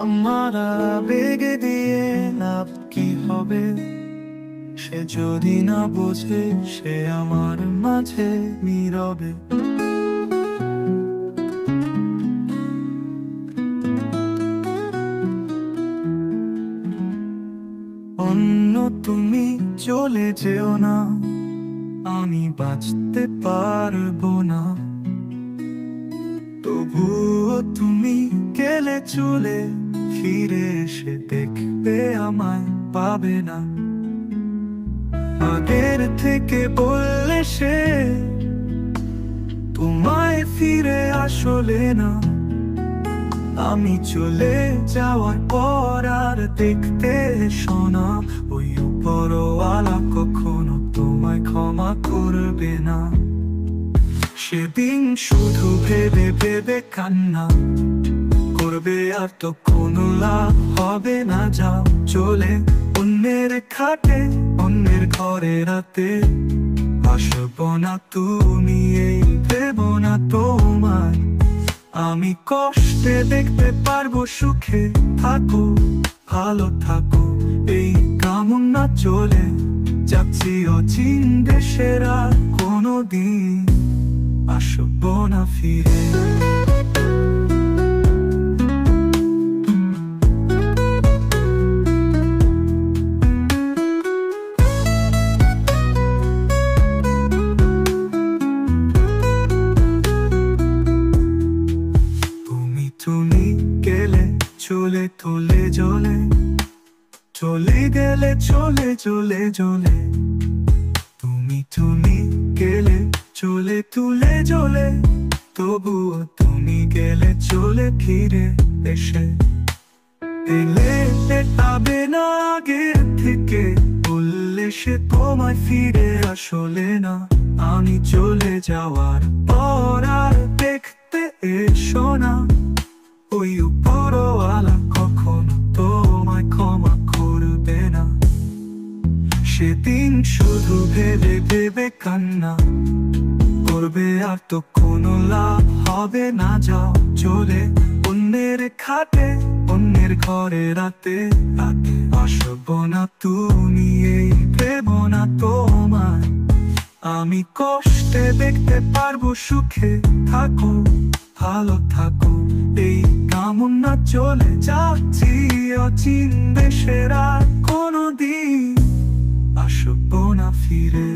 আমার আবেগে দিয়ে লাভ কি হবে? সে যদি না বোঝে, সে আমার মাঝে নীরবে। অন্য তুমি চলে যেও না, আমি বাঁচতে পারবো না। তবুও তুমি গেলে চলে, ফিরে এসে দেখবে আমায় পাবে না। আগের থেকে বললে সে তোমায় ফিরে আসলে না। আমি চলে যাওয়ার পর আর দেখতে এসো না। ওই উপরওয়ালা কখনো তোমায় ক্ষমা করবে না। সেদিন শুধু ভেবে ভেবে কান্না করবে, আর তো কোনো লাভ হবে না। যাও চলে অন্যের খাটে, অন্যের ঘরে রাতে। আসবো না তুমি, এই দেব না তোমায়। আমি কষ্টে দেখতে পারবো, সুখে থাকো, ভালো থাকো। এই কামনা চলে যাচ্ছি অচিন দেশের, আর কোনোদিন আসবো না ফিরে। তুমি গেলে চলে তোলে জলে, চলে গেলে চলে চলে জলে। তুমি গেলে চলে তুলে জলে, তবুও তুমি গেলে চলে ফিরে এসে। এলে পাবে না আগের থেকে, বললে সে তোমায় ফিরে আসলে না। আমি চলে যাওয়ার পর আর দেখতে এসো না। ওই উপরওয়ালা কখনো তোমায় ক্ষমা করবে না। সেদিন শুধু ভেবে ভেবে কান্না করবে, আর তো কোনো লাভ হবে না। যাও চলে অন্যের খাটে, অন্যের ঘরে রাতে। রাতে আসবো না তুমি, এই দেব না তোমায়। আমি কষ্টে দেখতে পারবো, সুখে থাকো, ভালো থাকো। এই কামনা চলে যাচ্ছি অচিন দেশের, আর কোনোদিন আসবো না ফিরে।